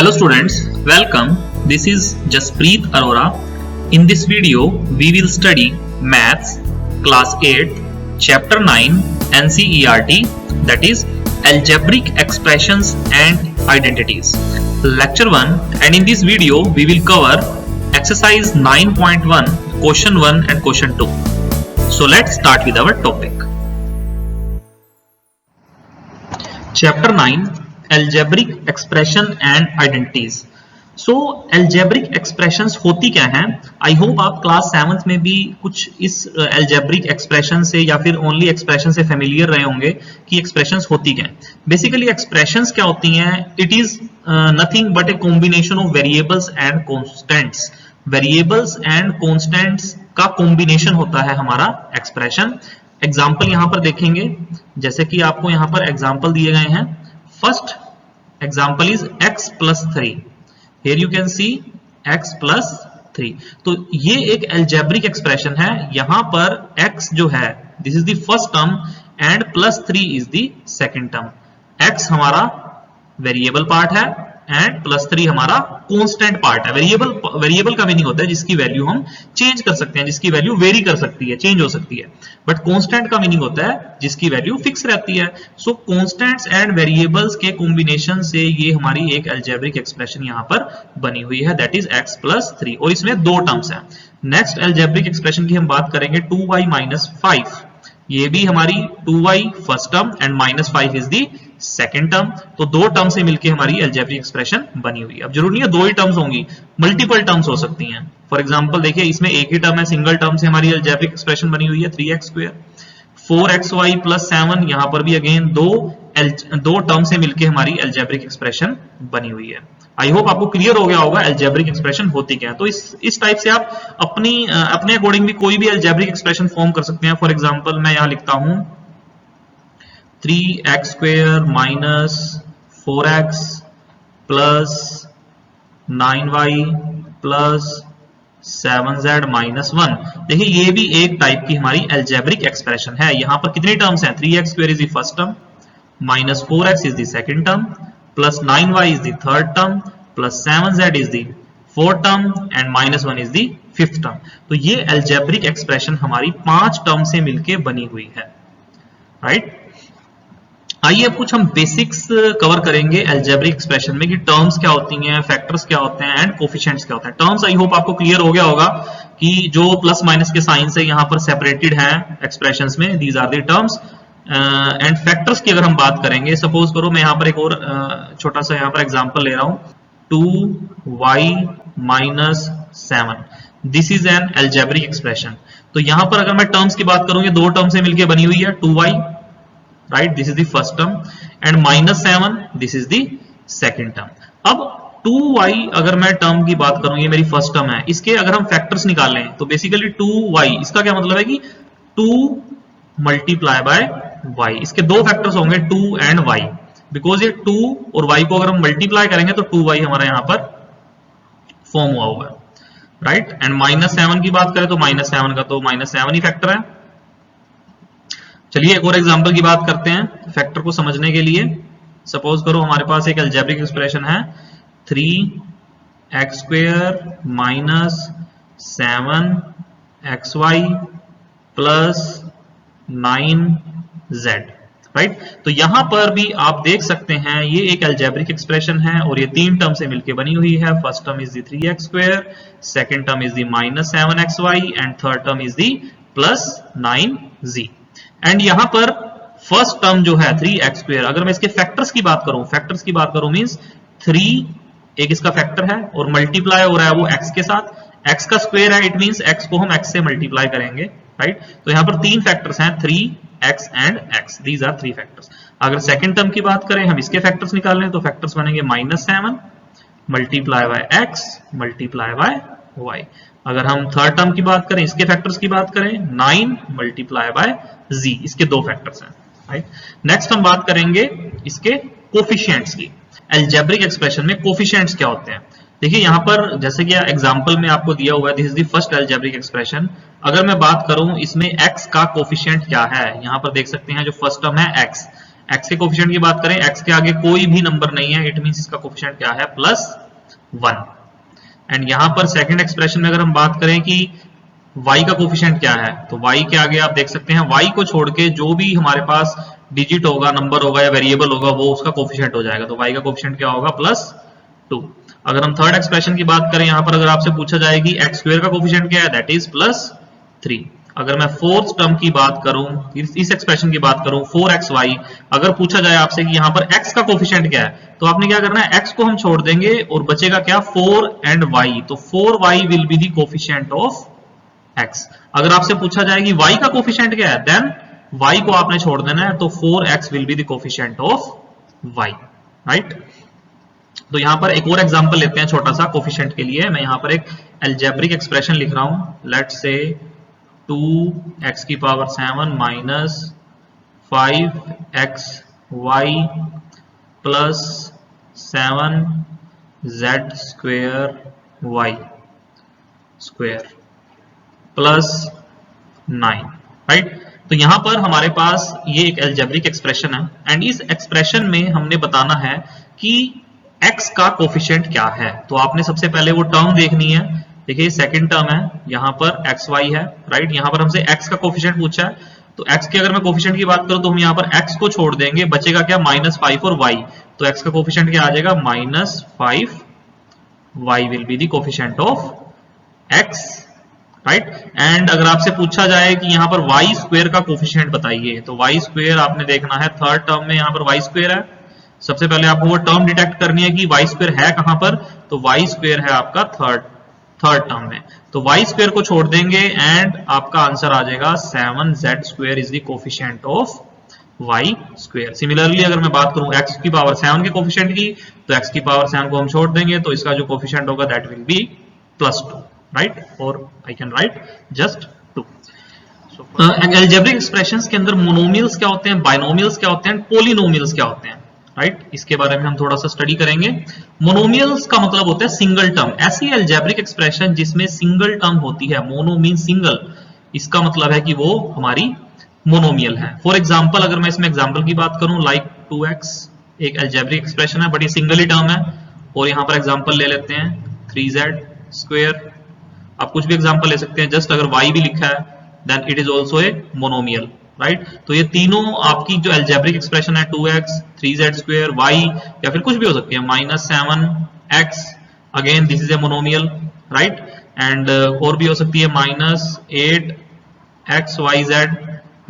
Hello students, welcome. This is Jaspreet Arora. In this video, we will study Maths Class 8, Chapter 9 NCERT, that is Algebraic Expressions and Identities. Lecture 1, and in this video, we will cover Exercise 9.1, Question 1 and Question 2. So let's start with our topic. Chapter 9, Algebraic Expression and Identities. So algebraic expressions होती क्या हैं? I hope आप class 7th में भी कुछ इस algebraic expression से या फिर only expression से familiar रहे होंगे कि expressions होती क्या हैं. Basically expressions क्या होती हैं? It is nothing but a combination of variables and constants. Variables and constants का combination होता है हमारा expression. एग्जाम्पल यहां पर देखेंगे, जैसे कि आपको यहां पर एग्जाम्पल दिए गए हैं. First example is x plus 3. Here you can see x plus 3. तो ये एक अलजेब्रिक एक्सप्रेशन है. यहां पर x जो है this is the first term and plus 3 is the second term. x हमारा वेरिएबल पार्ट है एंड प्लस 3 हमारा कांस्टेंट पार्ट है. वेरिएबल का मीनिंग होता है जिसकी वैल्यू हम चेंज कर सकते हैं, जिसकी वैल्यू वेरी कर सकती है, चेंज हो सकती है. बट कांस्टेंट का मीनिंग होता है जिसकी वैल्यू फिक्स रहती है. सो कांस्टेंट्स एंड वेरिएबल्स के कॉम्बिनेशन से ये हमारी एक अलजेब्रिक एक्सप्रेशन यहाँ पर बनी हुई है, दैट इज x प्लस 3. और इसमें दो टर्म्स हैं. नेक्स्ट अलजेब्रिक एक्सप्रेशन की हम बात करेंगे 2y माइनस 5. ये भी हमारी 2y first term and minus 5 is the second term. तो दो टर्म से मिलकर हमारी अलजेब्रिक एक्सप्रेशन बनी हुई है. अब जरूरी नहीं है दो ही टर्म्स होंगी, मल्टीपल टर्म्स हो सकती हैं. फॉर एग्जांपल देखिए, इसमें एक ही टर्म है, सिंगल टर्म से हमारी अलजेब्रिक एक्सप्रेशन बनी हुई है 3x स्क्वायर. 4xy प्लस 7, यहां पर भी अगेन दो टर्म से मिलकर हमारी अलजेब्रिक एक्सप्रेशन बनी हुई है. आई होप आपको क्लियर हो गया होगा अलजेब्रिक एक्सप्रेशन होती क्या है. तो इस टाइप से आप अपने अकॉर्डिंग भी कोई भी अलजेब्रिक एक्सप्रेशन फॉर्म कर सकते हैं. फॉर एग्जांपल मैं यहां लिखता हूं 3x square minus 4x plus 9y plus 7z minus 1. देखिए ये भी एक टाइप की हमारी अलजेब्रिक एक्सप्रेशन है. यहां पर कितनी टर्म्स हैं? 3x square is the first term, minus 4x is the second term, plus 9y is the third term, plus 7z is the fourth term and minus 1 is the fifth term. तो ये algebraic expression हमारी 5 term से मिलकर बनी हुई है. Right. आइए अब कुछ हम बेसिक्स कवर करेंगे अलजेब्रिक एक्सप्रेशन में कि टर्म्स क्या होती हैं, फैक्टर्स क्या होते हैं एंड कोफिशिएंट्स क्या होते हैं. टर्म्स आई होप आपको क्लियर हो गया होगा कि जो प्लस माइनस के साइन से यहाँ पर सेपरेटेड हैं एक्सप्रेशंस में, these are the terms. And factors की अगर हम बात करेंगे, सपोज करो मैं यहाँ पर एक और छोटा सा यहाँ पर एग्जांपल ले रहा हूँ 2y minus 7. This is an algebraic expression. तो यहाँ पर अगर मैं टर्म्स की बात करूँ, ये दो टर्म से मिलकर बनी हुई है 2y, right, this is the first term and minus 7 this is the second term. अब 2y अगर मैं टर्म की बात करूं, ये मेरी फर्स्ट टर्म है, इसके अगर हम फैक्टर्स निकाल लें तो बेसिकली 2y, इसका क्या मतलब है कि 2 मल्टीप्लाई बाय y. इसके दो फैक्टर्स होंगे 2 एंड y, बिकॉज ये 2 और y को अगर हम मल्टीप्लाई करेंगे तो 2y हमारा यहां पर फॉर्म हुआ हुआ है. राइट. एंड माइनस 7 की बात करें तो माइनस 7 का तो माइनस 7 ही फैक्टर है. चलिए एक और एग्जांपल की बात करते हैं फैक्टर को समझने के लिए. सपोज करो हमारे पास एक अलजेब्रिक एक्सप्रेशन है 3x square minus 7xy plus 9z. Right. तो यहां पर भी आप देख सकते हैं ये एक अलजेब्रिक एक्सप्रेशन है और ये तीन टर्म से मिलकर बनी हुई है. First term is the 3x square, second term is the minus 7xy and third term is the plus 9z. And यहां पर फर्स्ट टर्म जो है 3x स्क्वायर, अगर मैं इसके फैक्टर्स की बात करूं मींस 3 एक इसका फैक्टर है और मल्टीप्लाई हो रहा है वो x के साथ. x का स्क्वायर है, इट मींस x को हम x से मल्टीप्लाई करेंगे. राइट. तो यहां पर तीन फैक्टर्स हैं 3x and x, these are 3 factors. अगर सेकंड टर्म की बात करें, हम इसके फैक्टर्स निकाल लें तो फैक्टर्स बनेंगे minus 7 multiply by x multiply by y. अगर हम थर्ड टर्म की बात करें, इसके फैक्टर्स की बात करें 9 मल्टीप्लाई बाय z, इसके दो फैक्टर्स हैं. राइट. नेक्स्ट हम बात करेंगे इसके कोफिशिएंट्स की. अलजेब्रिक एक्सप्रेशन में कोफिशिएंट्स क्या होते हैं? देखिए यहां पर जैसे कि एग्जांपल में आपको दिया हुआ है, this is the first algebraic expression. अगर मैं बात करूं इसमें x का कोफिशिएंट क्या है, यहां पर देख सकते हैं जो फर्स्ट टर्म है x, x के कोफिशिएंट की बात करें, x के आगे कोई भी नंबर नहीं है, इट मींस इसका कोफिशिएंट क्या है, +1। एंड यहां पर सेकंड एक्सप्रेशन में अगर हम बात करें कि y का कोफिशिएंट क्या है, तो y के आगे आप देख सकते हैं y को छोड़ के जो भी हमारे पास डिजिट होगा, नंबर होगा या वेरिएबल होगा, वो उसका कोफिशिएंट हो जाएगा। तो y का कोफिशिएंट क्या होगा, +2। अगर हम थर्ड एक्सप्रेशन की बात करें, यहां पर अगर आपसे पूछा जाए कि x स्क्वायर का कोफिशिएंट क्या है, दैट इज +3। अगर मैं फोर्थ टर्म की बात करूं, इस एक्सप्रेशन की बात करूं 4xy, अगर पूछा जाए आपसे कि यहां पर x का कोफिशिएंट क्या है, तो आपने क्या करना है, x को हम छोड़ देंगे और बचेगा क्या, 4 एंड y। तो 4y will be the coefficient of x। अगर आपसे पूछा जाए कि y का कोफिशिएंट क्या है, देन y को आपने छोड़ देना है, तो 4x will be the coefficient of y, right. तो यहां पर एक और एग्जांपल लेते हैं छोटा सा कोफिशिएंट के लिए। मैं यहां पर एक अलजेब्रिक एक्सप्रेशन लिख रहा हूं, let's say 2x⁷ minus 5xy plus 7z square y square plus 9, right. तो यहां पर हमारे पास ये एक अलजेब्रिक एक्सप्रेशन है एंड इस एक्सप्रेशन में हमने बताना है कि x का कोफिशिएंट क्या है। तो आपने सबसे पहले वो टर्म देखनी है। देखिए सेकंड टर्म है, यहां पर xy है, राइट। यहां पर हमसे x का कोफिशिएंट पूछा है, तो x की अगर मैं कोफिशिएंट की बात करूं तो हम यहां पर x को छोड़ देंगे, बचेगा क्या, -5 और y। तो x का कोफिशिएंट क्या आ जाएगा, -5, y will be the coefficient of x, right. And अगर आपसे पूछा जाए कि यहां पर y स्क्वायर का कोफिशिएंट बताइए, तो y स्क्वायर आपने देखना है थर्ड टर्म में, यहां पर y स्क्वायर है। सबसे पहले आपको वो टर्म डिटेक्ट करनी है कि y स्क्वायर है कहां पर, तो y स्क्वायर है आपका थर्ड टर्म में। तो y स्क्वायर को छोड़ देंगे एंड आपका आंसर आ जाएगा 7z square is the coefficient of y square. Similarly अगर मैं बात करूं x⁷ के कोफिशिएंट की, तो x⁷ को हम छोड़ देंगे, तो इसका जो कोफिशिएंट होगा दैट विल बी +2, राइट। और I can write just 2। Algebraic expressions के अंदर मोनोमियल्स क्या होते हैं, बाइनोमियल्स क्या होते हैं, पॉलिनोमियल्स क्या होते हैं, राइट। इसके बारे में हम थोड़ा सा स्टडी करेंगे। मोनोमियल्स का मतलब होता है सिंगल टर्म, ऐसी अलजेब्रिक एक्सप्रेशन जिसमें सिंगल टर्म होती है। मोनो मीन सिंगल, इसका मतलब है कि वो हमारी मोनोमियल है। फॉर एग्जांपल अगर मैं इसमें एग्जांपल की बात करूं, लाइक 2x एक अलजेब्रिक एक्सप्रेशन है, बट ये सिंगल ही टर्म है। और यहां पर एग्जांपल ले लेते हैं 3z स्क्वायर। आप कुछ भी एग्जांपल ले सकते हैं, जस्ट अगर y भी लिखा है then it is also a monomial, right. तो ये तीनों आपकी जो अलजेब्रिक एक्सप्रेशन है 2x 3z स्क्वायर y या फिर कुछ भी हो सकती है -7x, again this is a monomial, right. And और भी हो सकती है -8xyz,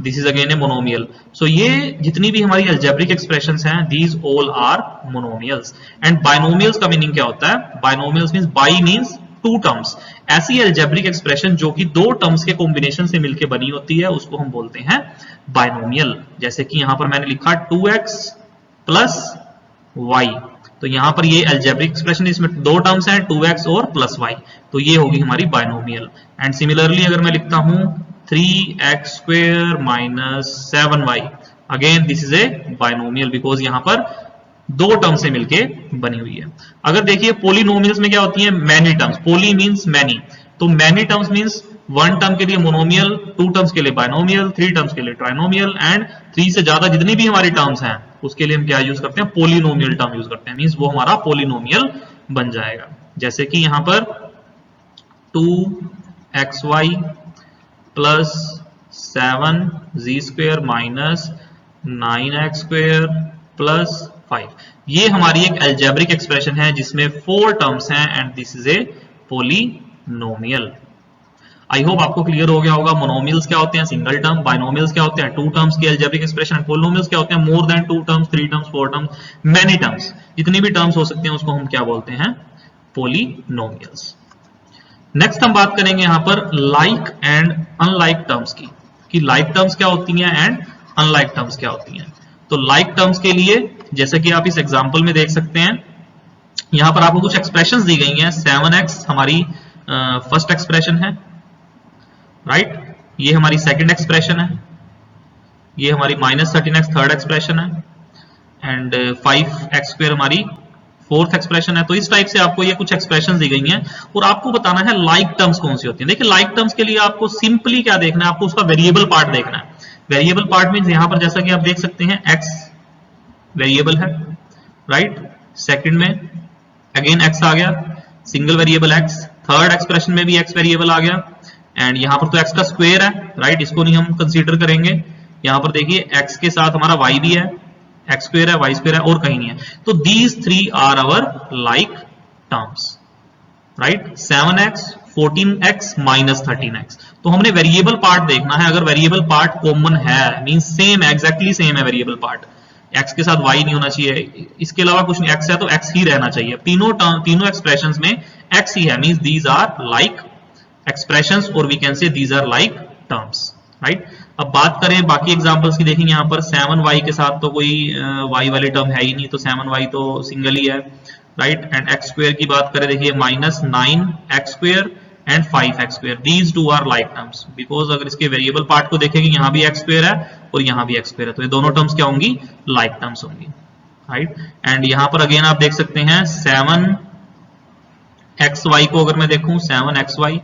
this is again a monomial. So ये जितनी भी हमारी अलजेब्रिक एक्सप्रेशंस हैं, these all are monomials. And binomials का मीनिंग क्या होता है, binomials means bi means two terms. ऐसी अलजेब्रिक एक्सप्रेशन जो कि दो टर्म्स के कॉम्बिनेशन से मिलकर बनी होती है, उसको हम बोलते हैं बाइनोमियल। जैसे कि यहां पर मैंने लिखा 2x प्लस y, तो यहां पर ये अलजेब्रिक एक्सप्रेशन, इसमें दो टर्म्स हैं 2x और प्लस y, तो ये होगी हमारी बाइनोमियल। एंड सिमिलरली अगर मैं लिखता हूं 3x square minus 7y, again this is A binomial because यहां पर दो टर्म से मिलके बनी हुई है। अगर देखिए पॉलिनोमियल्स में क्या होती है, मैनी टर्म्स। पोली मींस मैनी, तो many terms means one term के लिए मोनोमियल, टू टर्म्स के लिए बाइनोमियल, थ्री टर्म्स के लिए ट्राइनोमियल, एंड थ्री से ज्यादा जितनी भी हमारी टर्म्स हैं उसके लिए हम क्या यूज करते हैं, पॉलिनोमियल टर्म यूज करते हैं। मींस वो हमारा पॉलिनोमियल बन जाएगा। जैसे कि यहां पर 2xy plus 7z square minus 9x square plus 5, ये हमारी एक अलजेब्रिक एक्सप्रेशन है जिसमें 4 टर्म्स हैं and this is a polynomial. I hope आपको क्लियर हो गया होगा मोनोमियल्स क्या होते हैं, सिंगल टर्म, बाइनोमियल्स क्या होते हैं, टू टर्म्स की अलजेब्रिक एक्सप्रेशन, पॉलिनोमियल्स क्या होते हैं, more than two terms, three terms, four terms, many terms, जितनी भी टर्म्स हो सकते हैं उसको हम क्या बोलते हैं, पॉलिनोमियल्स। नेक्स्ट हम बात करेंगे यहां पर लाइक एंड अनलाइक टर्म्स की, कि लाइक टर्म्स क्या होती हैं एंड अनलाइक टर्म्स क्या होती हैं। तो लाइक टर्म्स के लिए जैसे कि आप इस एग्जांपल में देख सकते हैं, यहां पर आपको कुछ एक्सप्रेशंस दी गई हैं। 7x हमारी फर्स्ट एक्सप्रेशन है, राइट। ये हमारी सेकंड एक्सप्रेशन है, ये हमारी -13x थर्ड एक्सप्रेशन है, एंड 5x स्क्वायर हमारी फोर्थ एक्सप्रेशन है। तो इस टाइप से आपको ये कुछ एक्सप्रेशंस दी गई हैं और आपको बताना है लाइक टर्म्स कौन सी होती हैं। देखिए लाइक टर्म्स के लिए आपको सिंपली क्या देखना है, आपको उसका वेरिएबल पार्ट देखना है। वेरिएबल पार्ट मींस यहां पर जैसा कि आप देख सकते हैं x वेरिएबल है, राइट। सेकंड में अगेन x आ गया, single variable x। Third expression में भी x वेरिएबल आ गया, एंड यहाँ पर तो x का स्क्वायर है, राइट, इसको नहीं हम कंसीडर करेंगे। यहाँ पर देखिए x के साथ हमारा y भी है, x स्क्वायर है, y स्क्वायर है, और कहीं नहीं है। तो these three are our like terms, right. 7x 14x minus 13x। तो हमने वेरिएबल पार्ट देखना है, अगर वेरिएबल पार्ट कॉमन है, मींस सेम, एग्जैक्टली सेम है वेरिएबल पार्ट, x के साथ y नहीं होना चाहिए, इसके अलावा कुछ नहीं, x है तो x ही रहना चाहिए। तीनों एक्सप्रेशंस में x ही है, means these are like expressions, और we can say these are like terms, right. अब बात करें बाकी एग्जांपल्स की, देखेंगे यहाँ पर 7y के साथ तो कोई y वाली टर्म है ही नहीं, तो 7y तो सिंगल ही है, राइट। एंड x स्क्वायर की बात करें, देखिए minus 9x square and 5x square, these two are like terms, because अगर इसके वेरिएबल पार्ट को देखेंगे, यहाँ भी x स्क्वायर है और यहाँ भी x स्क्वायर है, तो ये दोनों टर्म्स क्या होंगी, लाइक टर्म्स होंगी, राइट। एंड यहाँ पर अगेन आप देख सकते हैं 7xy को अगर मैं देखूं 7xy,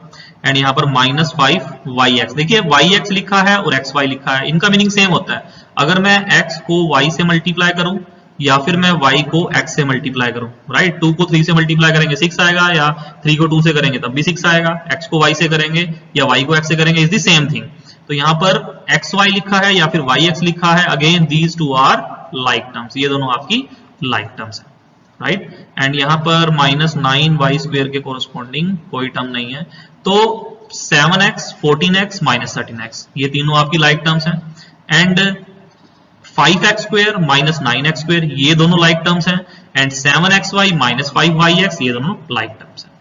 एंड यहाँ पर माइनस 5yx, देखिए yx लिखा है और xy लिखा है, इनका मीनिंग सेम होता है। अगर मैं x को y से मल्टीप्लाई करूं या फिर मैं y को x से मल्टीप्लाई करूं, राइट, 2 को 3 से मल्टीप्लाई करेंगे 6 आएगा, या 3 को 2 से करेंगे तब भी 6 आएगा, x को y से करेंगे या y को x से करेंगे, इज द सेम थिंग। तो यहाँ पर xy लिखा है या फिर yx लिखा है, again these two are like terms, ये दोनों आपकी लाइक टर्म्स है, राइट। एंड यहाँ पर माइनस 9y स्क्वायर के कोरस्पॉन्डिंग कोई टर्म नहीं है, तो 7x 14x माइनस 13x, ये तीनों आपकी लाइक टर्म्स हैं। And 5x square minus 9x square, ये दोनों लाइक टर्म्स हैं। एंड 7xy माइनस 5yx, ये दोनों लाइक टर्म्स हैं।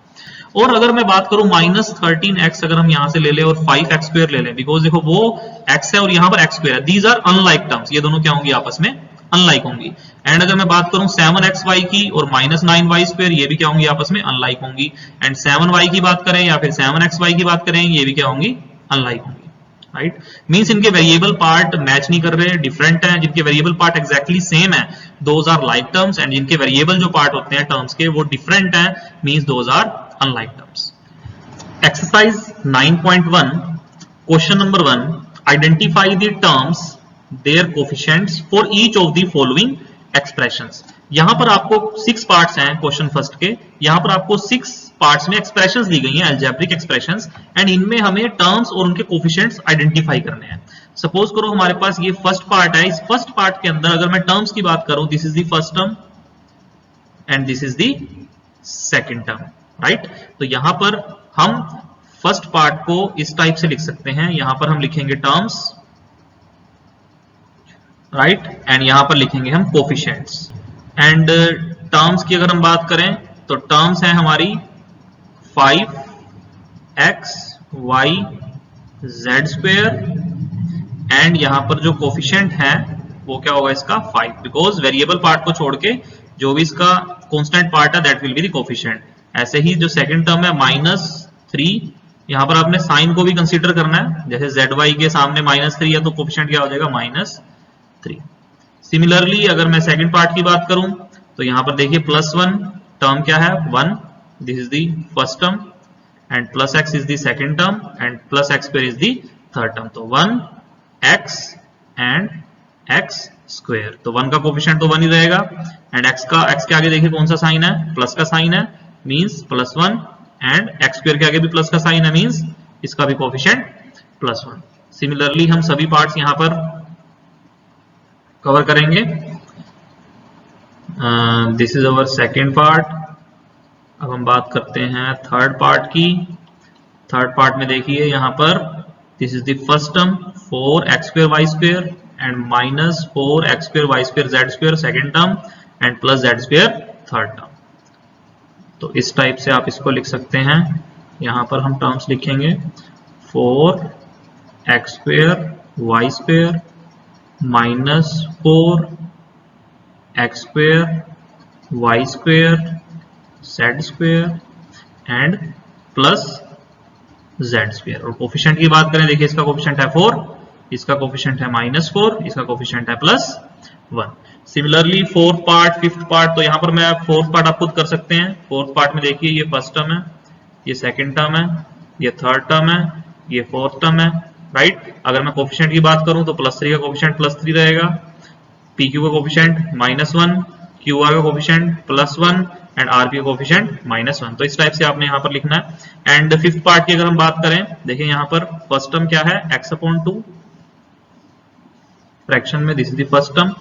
और अगर मैं बात करूं माइनस 13x, अगर हम यहां से ले लें और 5x स्क्वायर ले लें, बिकॉज देखो वो x है और यहां पर x स्क्वायर है, दीज आर अनलाइक टर्म्स, ये दोनों क्या होंगी, आपस में अनलाइक होंगी। एंड अगर मैं बात करूं 7xy की और माइनस 9y स्क्वायर, ये भी क्या होंगी, आपस में अनलाइक होंगी। एंड 7y की बात करें या फिर 7xy की बात करें, ये भी क्या होंगी, अनलाइक होंगी, राइट। मींस इनके वेरिएबल पार्ट मैच नहीं कर रहे, डिफरेंट हैं। जिनके वेरिएबल पार्ट एग्जैक्टली सेम है, those are like terms, and जिनके वेरिएबल जो पार्ट होते हैं टर्म्स के वो डिफरेंट हैं, means those are unlike terms. Exercise 9.1 question number 1, identify the terms their coefficients for each of the following expressions. यहां पर आपको 6 पार्ट्स हैं क्वेश्चन फर्स्ट के, यहां पर आपको 6 पार्ट्स में एक्सप्रेशंस दी गई हैं, अलजेब्रिक एक्सप्रेशंस, एंड इनमें हमें टर्म्स और उनके कोफिशिएंट्स आइडेंटिफाई करने हैं। सपोज करो हमारे पास ये फर्स्ट पार्ट है, इस फर्स्ट पार्ट के अंदर अगर मैं टर्म्स की बात करूं, this is the first term and this is the second term, right. तो यहां पर हम फर्स्ट पार्ट को इस टाइप से लिख सकते हैं, यहां पर हम लिखेंगे टर्म्स, राइट, एंड यहां पर लिखेंगे हम कोफिशिएंट्स। एंड टर्म्स की अगर हम बात करें तो टर्म्स हैं हमारी 5x y z square, and यहां पर जो कोफिशिएंट है वो क्या होगा, इसका 5, बिकॉज वेरिएबल पार्ट को छोड़ के जो भी इसका कांस्टेंट पार्ट है that will be the coefficient. ऐसे ही जो सेकंड टर्म है -3, यहां पर आपने साइन को भी कंसीडर करना है, जैसे zy के सामने -3 है तो कोफिशिएंट क्या हो जाएगा, -3। सिमिलरली अगर मैं सेकंड पार्ट की बात करूं तो यहां पर देखिए +1 टर्म क्या है, 1, this is the first term, and +x is the second term, and +x square is the third term, तो 1x एंड x स्क्वायर, तो 1 का कोफिशिएंट तो 1 ही रहेगा, एंड x के आगे देखिए कौन सा साइन है, प्लस का साइन है, मींस +1, एंड x स्क्वायर के आगे भी प्लस का साइन है, मींस इसका भी कोफिशिएंट +1। सिमिलरली हम सभी पार्ट्स यहां पर कवर करेंगे। This is our second part. अब हम बात करते हैं थर्ड पार्ट की। थर्ड पार्ट में देखिए यहाँ पर this is the first term 4x square y square and -4x square y square z square second term, and plus z square third term. तो इस टाइप से आप इसको लिख सकते हैं। यहाँ पर हम टर्म्स लिखेंगे 4x square y square -4x square y square z square and plus z square. और कोफिशिएंट की बात करें, देखिए इसका कोफिशिएंट है 4, इसका कोफिशिएंट है -4, इसका कोफिशिएंट है +1। Similarly fourth part, fifth part, तो यहाँ पर मैं फोर्थ पार्ट आप खुद कर सकते हैं। फोर्थ पार्ट में देखिए ये फर्स्ट टर्म है, ये सेकंड टर्म है, ये थर्ड टर्म है, ये फोर्थ टर्म है, राइट। अगर मैं कोफिशिएंट की बात करूं तो +3 का कोफिशिएंट +3 रहेगा, PQ का कोफिशिएंट -1, QR का कोफिशिएंट +1 एंड RP का कोफिशिएंट -1। तो इस टाइप से आपने यहाँ पर लिखना है। एंड फिफ्थ पार्ट की अगर हम बात करें, देखिए यहाँ पर फर्स्ट टर्म क्या है, x/2 फ्रैक्शन में, this is the first term,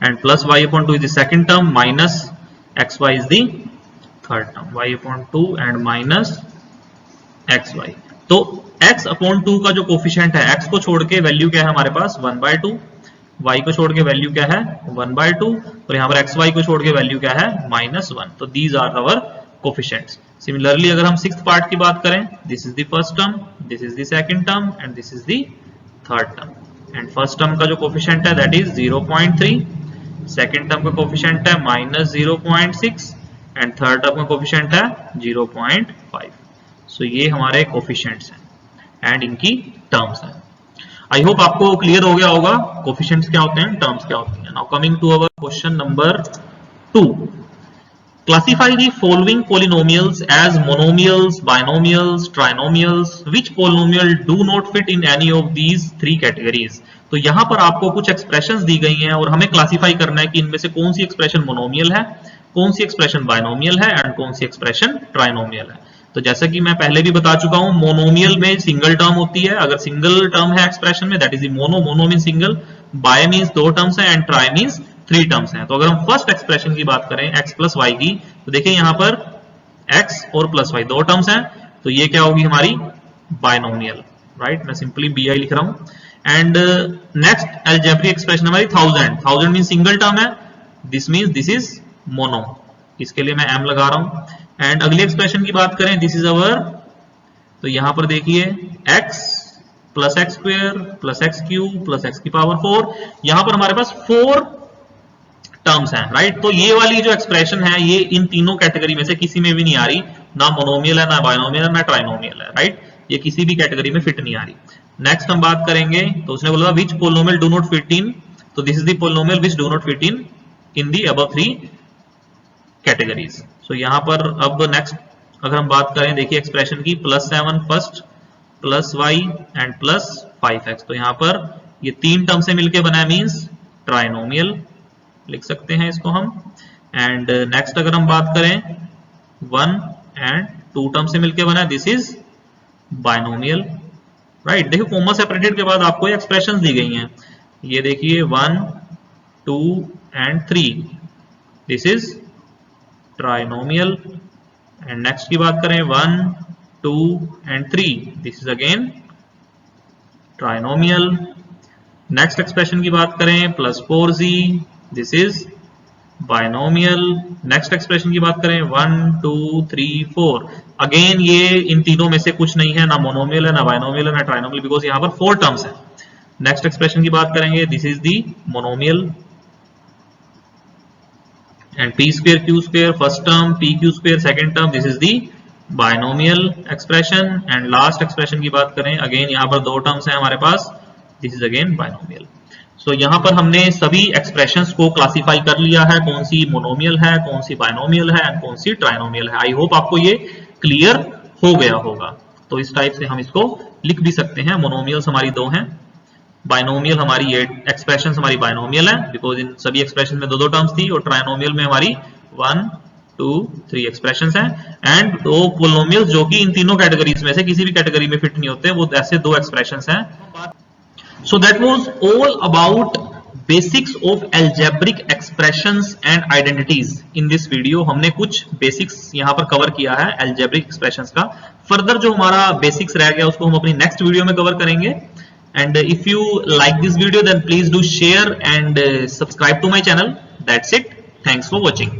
and plus y/2 is the second term, minus xy is the third term, y/2 and minus xy। तो x/2 का जो कोफिशिएंट है, x को छोड़ के वैल्यू क्या है हमारे पास 1/2, y को छोड़ के वैल्यू क्या है 1/2, और यहाँ पर xy को छोड़ के वैल्यू क्या है -1। तो these are our coefficients. Similarly अगर हम सिक्स्थ पार्ट की बात करें, this is the first term, this is the second term and this is the third term. And first term का जो कोफिशिएंट है दैट इज 0.3, सेकंड टर्म का coefficient है -0.6 एंड थर्ड टर्म का कोफिशिएंट है 0.5। सो ये हमारे कोफिशिएंट्स हैं एंड इनकी टर्म्स हैं। आई होप आपको क्लियर हो गया होगा कोफिशिएंट्स क्या होते हैं, टर्म्स क्या होती हैं। Now coming to our question number 2, classify the following polynomials as monomials, binomials, trinomials, which polynomial do not fit in any of these 3 categories. तो यहां पर आपको कुछ एक्सप्रेशंस दी गई हैं और हमें क्लासिफाई करना है कि इनमें से कौन सी एक्सप्रेशन मोनोमियल है, कौन सी एक्सप्रेशन बाइनोमियल है एंड कौन सी एक्सप्रेशन ट्राइनोमियल है। तो जैसा कि मैं पहले भी बता चुका हूं, मोनोमियल में सिंगल टर्म होती है, अगर सिंगल टर्म है एक्सप्रेशन में that is mono, mono mean single, bye means 2 terms है एंड ट्राई मीन्स 3 टर्म्स हैं। तो अगर हम फर्स्ट एक्सप्रेशन की बात करें x प्लस वाई की, तो देखिए यहां पर x और प्लस वाई 2 टर्म्स हैं, तो ये क्या होगी हमारी बाइनोमियल, राइट। मैं सिंपली bi लिख रहा हूं। एंड नेक्स्ट अलजेब्रिक एक्सप्रेशन हमारी 1000 मीन सिंगल टर्म है, this means this is mono, इसके लिए मैं m लगा रहा हूं। एंड अगली एक्सप्रेशन की बात करें, दिस इज अवर, तो यहां पर देखिए x plus x square plus x cube plus x की पावर 4, यहां पर हमारे पास 4 टर्म्स हैं, राइट। तो ये वाली जो एक्सप्रेशन है ये इन तीनों कैटेगरी में से किसी में भी नहीं आ रही, ना मोनोमियल है, ना बाइनोमियल है, ना ट्राइनोमियल है, राइट। ये किसी भी कैटेगरी में फिट नहीं आ रही। नेक्स्ट हम बात करेंगे, तो उसने बोला which polynomial do not fit in, तो this is the polynomial which do not fit in the above 3 categories. So यहां पर अब नेक्स्ट अगर हम बात करें, देखिए एक्सप्रेशन की +7 first plus y and plus 5x, तो यहां पर ये 3 टर्म से मिलकर बना है, मींस ट्राइनोमियल लिख सकते हैं इसको हम। एंड नेक्स्ट अगर हम बात करें 1 एंड 2 टर्म से मिलकर बना है, दिस इज बाइनोमियल, राइट। देखिए कॉमा सेपरेटेड के बाद आपको ये एक्सप्रेशंस दी गई हैं, ये देखिए 1 2 and 3, this is trinomial. And next की बात करें 1 2 and 3, this is again trinomial. Next expression की बात करें +4z, this is binomial. Next expression की बात करें 1 2 3 4, अगेन ये इन तीनों में से कुछ नहीं है, ना मोनोमियल है, ना बाइनोमियल है, ना ट्राइनोमियल, बिकॉज यहां पर 4 टर्म्स है। नेक्स्ट एक्सप्रेशन की बात करेंगे, this is the monomial. And p square q square first term, pq square second term, this is the binomial expression. And last expression की बात करें, अगेन यहां पर 2 टर्म्स हैं हमारे पास, दिस इज अगेन बाइनोमियल। सो यहां पर हमने सभी एक्सप्रेशंस को क्लासिफाई कर लिया है, कौन सी मोनोमियल है, कौन सी बाइनोमियल है एंड कौन सी ट्राइनोमियल है। आई होप आपको ये क्लियर हो गया होगा। तो इस टाइप से हम इसको लिख भी सकते हैं, मोनोमियल्स हमारी 2 हैं, बाइनोमियल हमारी ये एक्सप्रेशन हमारी बाइनोमियल है, बिकॉज इन सभी एक्सप्रेशन में 2 टर्म्स थी, और ट्राइनोमियल में हमारी 1 2 3 एक्सप्रेशंस हैं। एंड 2 पॉलिनोमियल्स जो कि इन तीनों कैटेगरीज में से किसी भी कैटेगरी में फिट नहीं होते, वो ऐसे 2 एक्सप्रेशंस हैं। So that was all about basics of algebraic expressions and identities. In this video हमने कुछ बेसिक्स यहां पर कवर किया है अलजेब्रिक एक्सप्रेशंस का। फर्दर जो हमारा बेसिक्स रह गया उसको हम अपनी नेक्स्ट वीडियो में कवर करेंगे। And if you like this video, then please do share and subscribe to my channel. That's it. Thanks for watching.